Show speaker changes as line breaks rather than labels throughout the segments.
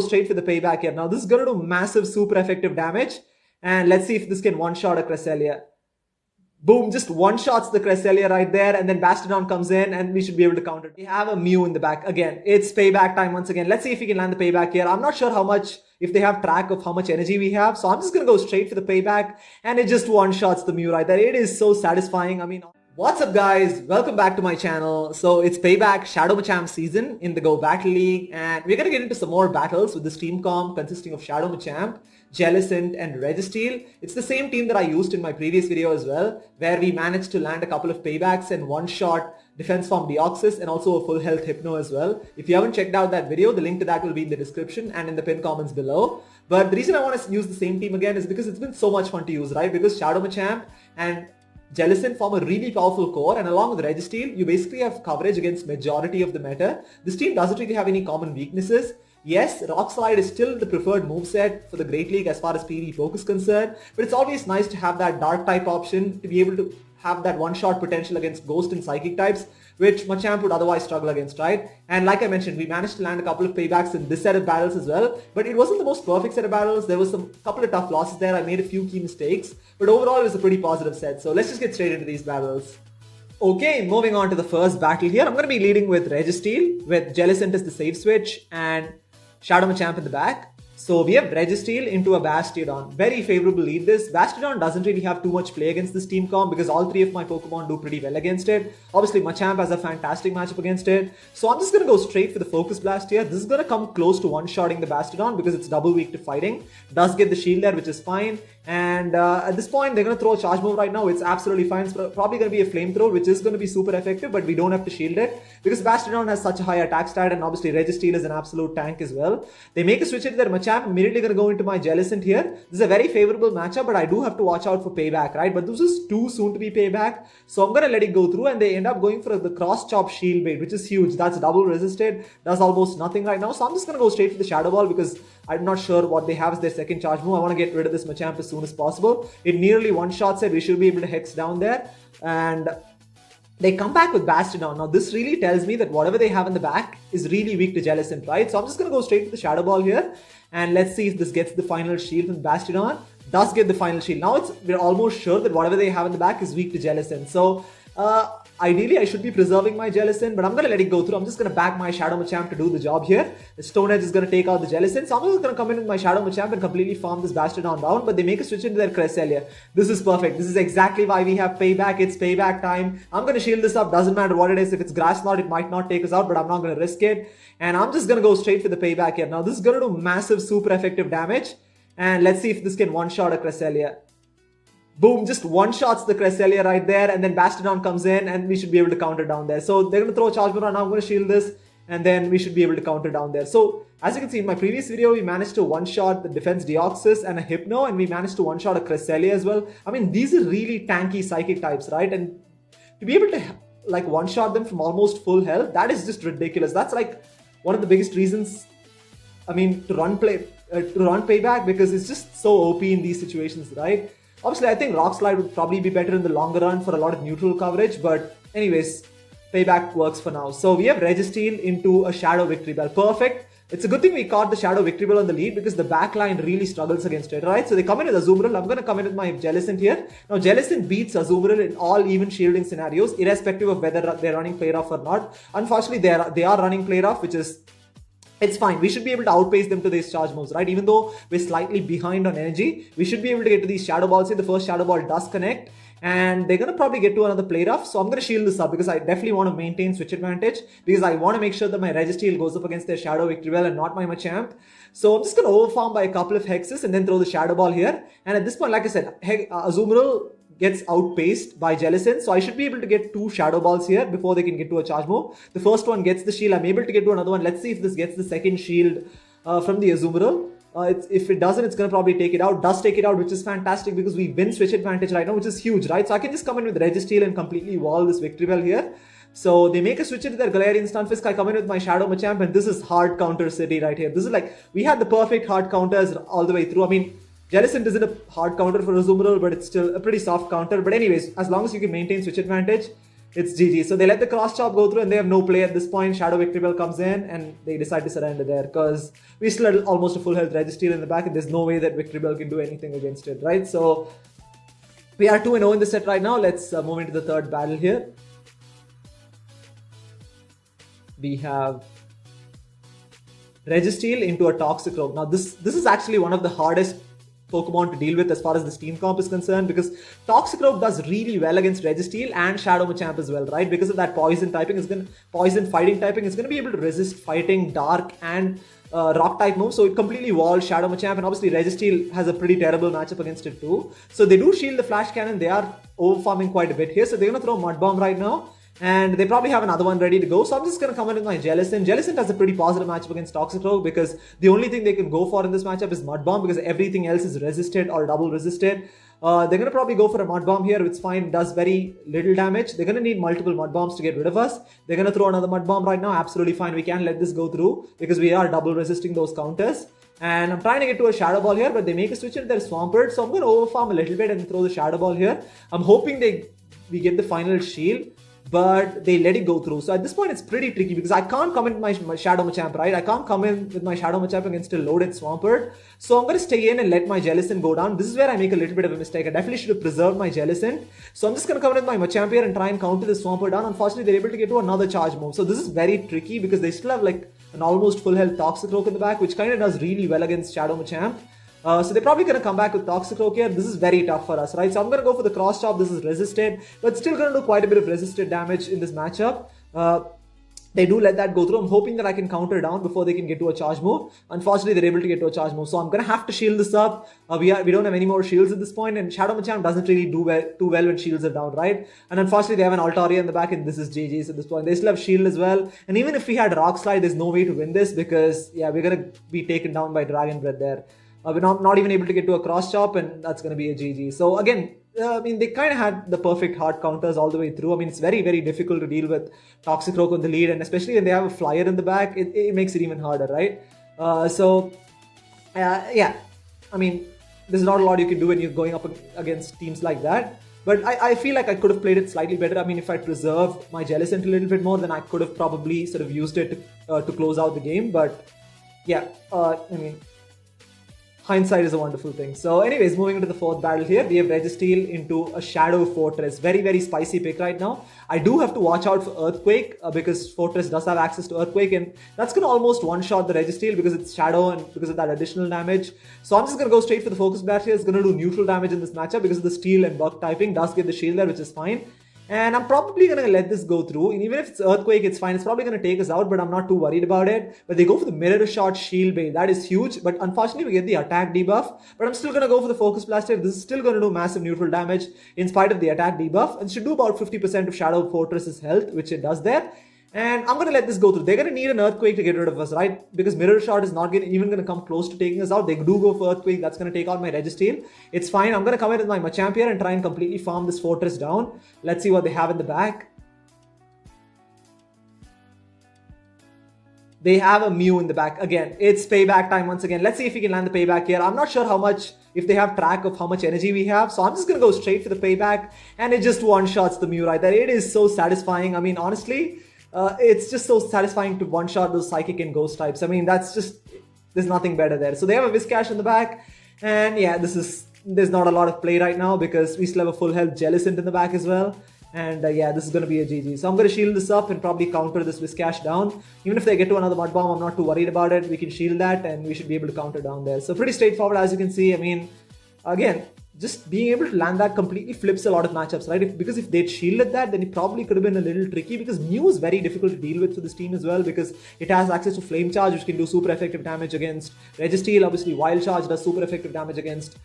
straight for the payback here. Now this is going to do massive super effective damage, and let's see if this can one-shot a Cresselia. Boom, just one-shots the Cresselia right there, and then Bastiodon comes in and we should be able to counter it. We have a Mew in the back. Again, it's payback time once again. Let's see if we can land the payback here. I'm not sure how much, if they have track of how much energy we have, so I'm just going to go straight for the payback, and it just one-shots the Mew right there. It is so satisfying. I mean, what's up guys, welcome back to my channel. So it's Payback Shadow Machamp season in the Go Battle League, and we're going to get into some more battles with this team comp consisting of Shadow Machamp, Jellicent and Registeel. It's the same team that I used in my previous video as well, where we managed to land a couple of paybacks and one-shot defense form Deoxys and also a full health Hypno as well. If you haven't checked out that video, the link to that will be in the description and in the pinned comments below. But the reason I want to use the same team again is because it's been so much fun to use, right? Because Shadow Machamp and Jellicent form a really powerful core, and along with Registeel, you basically have coverage against majority of the meta. This team doesn't really have any common weaknesses. Yes, Rock Slide is still the preferred moveset for the Great League as far as PvE poke is concerned, but it's always nice to have that Dark type option to be able to have that one-shot potential against Ghost and Psychic types, which Machamp would otherwise struggle against, right? And like I mentioned, we managed to land a couple of paybacks in this set of battles as well, but it wasn't the most perfect set of battles. There was some couple of tough losses there. I made a few key mistakes, but overall it was a pretty positive set. So let's just get straight into these battles. Okay, moving on to the first battle here. I'm going to be leading with Registeel, with Jellicent as the safe switch and Shadow Machamp in the back. So we have Registeel into a Bastiodon. Very favorable lead this. Bastiodon doesn't really have too much play against this team comp because all three of my Pokemon do pretty well against it. Obviously Machamp has a fantastic matchup against it. So I'm just going to go straight for the Focus Blast here. This is going to come close to one-shotting the Bastiodon because it's double weak to fighting. Does get the shield there, which is fine. And at this point, they're going to throw a charge move right now. It's absolutely fine. It's probably going to be a flamethrower, which is going to be super effective, but we don't have to shield it because Bastiodon has such a high attack stat, and obviously Registeel is an absolute tank as well. They make a switch into their Machamp. Immediately going to go into my Jellicent here. This is a very favorable matchup, but I do have to watch out for payback, right? But this is too soon to be payback, so I'm going to let it go through, and they end up going for the cross chop shield bait, which is huge. That's double resisted, does almost nothing right now. So I'm just going to go straight for the Shadow Ball because I'm not sure what they have as their second charge move. I want to get rid of this Machamp as soon as possible. It nearly one-shots it. We should be able to hex down there. And they come back with Bastiodon. Now this really tells me that whatever they have in the back is really weak to Jellicent, right? So I'm just going to go straight to the Shadow Ball here. And let's see if this gets the final shield from Bastiodon. Does get the final shield. Now we're almost sure that whatever they have in the back is weak to Jellicent. So ideally, I should be preserving my Jellicent, but I'm going to let it go through. I'm just going to back my Shadow Machamp to do the job here. The Stone Edge is going to take out the Jellicent. So I'm just going to come in with my Shadow Machamp and completely farm this Bastiodon down, but they make a switch into their Cresselia. This is perfect. This is exactly why we have payback. It's payback time. I'm going to shield this up. Doesn't matter what it is. If it's Grass Knot, it might not take us out, but I'm not going to risk it. And I'm just going to go straight for the payback here. Now this is going to do massive super effective damage. And let's see if this can one-shot a Cresselia. Boom, just one-shots the Cresselia right there, and then Bastiodon comes in and we should be able to counter down there. So they're going to throw a charge move right now. I'm going to shield this, and then we should be able to counter down there. So as you can see in my previous video, we managed to one-shot the defense Deoxys and a Hypno, and we managed to one-shot a Cresselia as well. I mean, these are really tanky psychic types, right? And to be able to like one-shot them from almost full health, that is just ridiculous. That's like one of the biggest reasons, I mean, to run payback, because it's just so OP in these situations, right? Obviously, I think Rock Slide would probably be better in the longer run for a lot of neutral coverage, but anyways, payback works for now. So we have Registeel into a Shadow Victory Bell. Perfect. It's a good thing we caught the Shadow Victory Bell on the lead because the back line really struggles against it, right? So they come in with Azumarill. I'm going to come in with my Jellicent here. Now, Jellicent beats Azumarill in all even shielding scenarios, irrespective of whether they're running play rough or not. Unfortunately, they are running play rough, which is... it's fine. We should be able to outpace them to these charge moves, right? Even though we're slightly behind on energy, we should be able to get to these Shadow Balls here. The first Shadow Ball does connect, and they're going to probably get to another play rough. So I'm going to shield this up because I definitely want to maintain switch advantage, because I want to make sure that my Registeel goes up against their Shadow Victory Bell and not my Machamp. So I'm just going to overfarm by a couple of hexes and then throw the Shadow Ball here. And at this point, like I said, Azumarill gets outpaced by Jellicent, so I should be able to get two Shadow Balls here before they can get to a charge move. The first one gets the shield. I'm able to get to another one. Let's see if this gets the second shield from the Azumarill. If it doesn't, it's going to probably take it out. Does take it out, which is fantastic because we win switch advantage right now, which is huge, right? So I can just come in with Registeel and completely wall this Victory Bell here. So they make a switch into their Galarian Stunfisk. I come in with my Shadow Machamp, and this is hard counter city right here. This is like, we had the perfect hard counters all the way through. I mean, Jellicent isn't a hard counter for Azumarill, but it's still a pretty soft counter. But anyways, as long as you can maintain switch advantage, it's GG. So they let the cross chop go through and they have no play at this point. Shadow Victory Bell comes in and they decide to surrender there because we still had almost a full health Registeel in the back and there's no way that Victory Bell can do anything against it, right? So we are 2-0 in the set right now. Let's move into the third battle here. We have Registeel into a Toxicroak. Now this is actually one of the hardest Pokemon to deal with as far as the Steam comp is concerned, because Toxicroak does really well against Registeel and Shadow Machamp as well, right? Because of that poison typing, poison fighting typing, it's going to be able to resist fighting, dark and rock type moves. So it completely walls Shadow Machamp, and obviously Registeel has a pretty terrible matchup against it too. So they do shield the Flash Cannon. They are overfarming quite a bit here. So they're going to throw Mud Bomb right now. And they probably have another one ready to go. So I'm just going to come in with my Jellicent. Jellicent has a pretty positive matchup against Toxicroak because the only thing they can go for in this matchup is Mud Bomb, because everything else is resisted or double resisted. They're going to probably go for a Mud Bomb here, which fine, does very little damage. They're going to need multiple Mud Bombs to get rid of us. They're going to throw another Mud Bomb right now. Absolutely fine. We can let this go through because we are double resisting those counters. And I'm trying to get to a Shadow Ball here, but they make a switch into their Swampert. So I'm going to overfarm a little bit and throw the Shadow Ball here. I'm hoping we get the final shield, but they let it go through. So at this point, it's pretty tricky because I can't come in with my Shadow Machamp, right? I can't come in with my Shadow Machamp against a loaded Swampert. So I'm going to stay in and let my Jellicent go down. This is where I make a little bit of a mistake. I definitely should have preserved my Jellicent. So I'm just going to come in with my Machamp here and try and counter the Swampert down. Unfortunately, they're able to get to another charge move. So this is very tricky because they still have like an almost full health Toxicroak in the back, which kind of does really well against Shadow Machamp. So they're probably going to come back with Toxicroak here. This is very tough for us, right? So I'm going to go for the cross chop. This is resisted, but still going to do quite a bit of resisted damage in this matchup. They do let that go through. I'm hoping that I can counter down before they can get to a charge move. Unfortunately, they're able to get to a charge move. So I'm going to have to shield this up. We don't have any more shields at this point, and Shadow Machamp doesn't really do too well when shields are down, right? And unfortunately, they have an Altaria in the back, and this is GG's at this point. They still have shield as well. And even if we had Rock Slide, there's no way to win this because, yeah, we're going to be taken down by Dragon Breath there. We're not even able to get to a cross chop, and that's going to be a GG. So again, I mean, they kind of had the perfect hard counters all the way through. I mean, it's very, very difficult to deal with Toxicroak on the lead, and especially when they have a flyer in the back, it makes it even harder, right? Yeah, I mean, there's not a lot you can do when you're going up against teams like that. But I feel like I could have played it slightly better. I mean, if I preserved my Jellicent a little bit more, then I could have probably sort of used it to close out the game. But yeah, I mean, hindsight is a wonderful thing. So anyways, moving into the fourth battle here, we have Registeel into a Shadow Fortress. Very, very spicy pick right now. I do have to watch out for Earthquake because Fortress does have access to Earthquake, and that's going to almost one-shot the Registeel because it's Shadow and because of that additional damage. So I'm just going to go straight for the Focus Blast here. It's going to do neutral damage in this matchup because of the Steel and Bug typing. Does get the shield there, which is fine. And I'm probably going to let this go through. And even if it's Earthquake, it's fine. It's probably going to take us out, but I'm not too worried about it. But they go for the Mirror Shot Shield Bait. That is huge. But unfortunately, we get the attack debuff. But I'm still going to go for the Focus Blast here. This is still going to do massive neutral damage in spite of the attack debuff. And should do about 50% of Shadow Fortress's health, which it does there. And I'm going to let this go through. They're going to need an Earthquake to get rid of us, right? Because Mirror Shot is not even going to come close to taking us out. They do go for Earthquake. That's going to take out my Registeel. It's fine. I'm going to come in with my Machamp here and try and completely farm this Fortress down. Let's see what they have in the back. They have a Mew in the back. Again, it's payback time once again. Let's see if we can land the payback here. I'm not sure how much, if they have track of how much energy we have. So I'm just going to go straight for the payback. And it just one-shots the Mew right there. It is so satisfying. I mean, honestly, it's just so satisfying to one-shot those Psychic and Ghost types. I mean, that's just, there's nothing better there. So they have a Whiscash in the back. And yeah, there's not a lot of play right now because we still have a full health Jellicent in the back as well. And yeah, this is going to be a GG. So I'm going to shield this up and probably counter this Whiscash down. Even if they get to another Mud Bomb, I'm not too worried about it. We can shield that and we should be able to counter down there. So pretty straightforward as you can see. I mean, again, just being able to land that completely flips a lot of matchups, right? Because if they'd shielded that, then it probably could have been a little tricky because Mew is very difficult to deal with for this team as well because it has access to Flame Charge, which can do super effective damage against Registeel. Obviously, Wild Charge does super effective damage against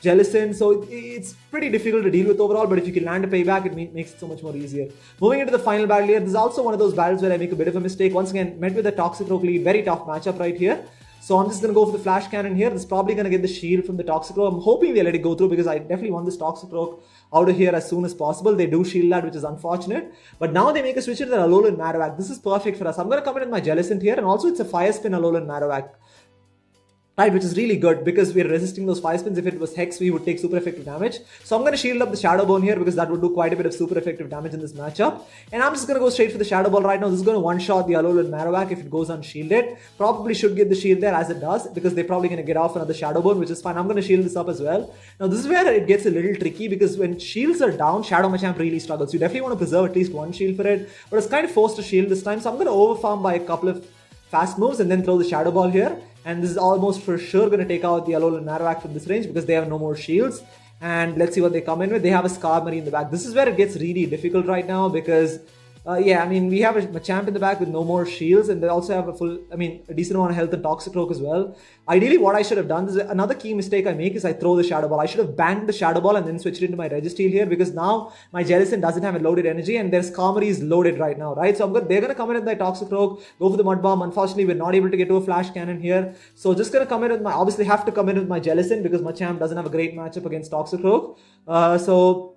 Jellicent, so it's pretty difficult to deal with overall, but if you can land a payback, it makes it so much more easier. Moving into the final battle here, this is also one of those battles where I make a bit of a mistake. Once again, met with a Toxicroak lead, very tough matchup right here. So I'm just going to go for the Flash Cannon here. This is probably going to get the shield from the Toxicroak. I'm hoping they let it go through because I definitely want this Toxicroak out of here as soon as possible. They do shield that, which is unfortunate. But now they make a switch to the Alolan Marowak. This is perfect for us. I'm going to come in with my Jellicent here, and also it's a Fire Spin Alolan Marowak. right, which is really good because we're resisting those 5 spins. If it was Hex, we would take super effective damage. So I'm going to shield up the Shadow Bone here because that would do quite a bit of super effective damage in this matchup. And I'm just going to go straight for the Shadow Ball right now. This is going to one-shot the Alolan Marowak if it goes unshielded. Probably should get the shield there as it does because they're probably going to get off another Shadow Bone, which is fine. I'm going to shield this up as well. Now this is where it gets a little tricky because when shields are down, Shadow Machamp really struggles. You definitely want to preserve at least one shield for it, but it's kind of forced to shield this time. So I'm going to overfarm by a couple of fast moves and then throw the Shadow Ball here. And this is almost for sure going to take out the Alolan Marowak from this range because they have no more shields. And let's see what they come in with. They have a Skarmory in the back. This is where it gets really difficult right now because yeah, I mean, we have a Machamp in the back with no more shields, and they also have a decent amount of health and Toxicroak as well. Ideally, what I should have done is another key mistake I make is I throw the Shadow Ball. I should have banged the Shadow Ball and then switched it into my Registeel here because now my Jellicent doesn't have a loaded energy and their Skarmory is loaded right now, right? So they're going to come in with my Toxicroak, go for the Mud Bomb. Unfortunately, we're not able to get to a Flash Cannon here. So just going to come in with obviously have to come in with my Jellicent because Machamp doesn't have a great matchup against Toxicroak. So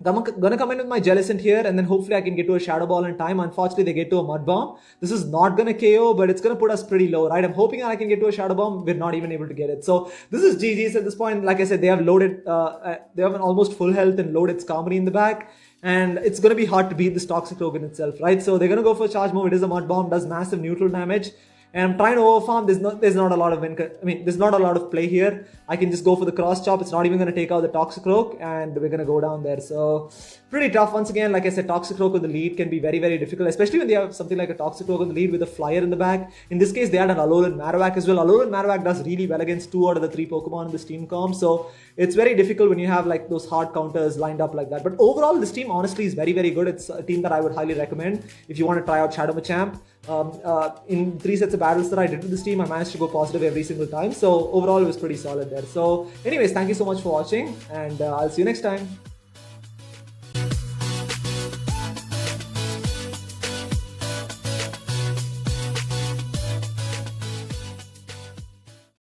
I'm gonna come in with my Jellicent here and then hopefully I can get to a Shadow Ball in time. Unfortunately, they get to a Mud Bomb. This is not gonna KO, but it's gonna put us pretty low, right? I'm hoping I can get to a Shadow Bomb. We're not even able to get it. So this is GG's at this point. Like I said, they have loaded, they have an almost full health and loaded Skarmory in the back. And it's going to be hard to beat this Toxicroak in itself, right? So they're going to go for a charge move. It is a Mud Bomb, does massive neutral damage. And I'm trying to overfarm. There's not a lot of there's not a lot of play here. I can just go for the cross chop. It's not even going to take out the Toxicroak, and we're going to go down there. So pretty tough. Once again, like I said, Toxicroak on the lead can be very, very difficult, especially when they have something like a Toxicroak on the lead with a flyer in the back. In this case, they had an Alolan Marowak as well. Alolan Marowak does really well against 2 out of the 3 Pokemon in this team comp. So it's very difficult when you have like those hard counters lined up like that. But overall, this team honestly is very, very good. It's a team that I would highly recommend if you want to try out Shadow Machamp. In 3 sets of battles that I did with this team, I managed to go positive every single time. So overall, it was pretty solid there. So anyways, thank you so much for watching, and I'll see you next time.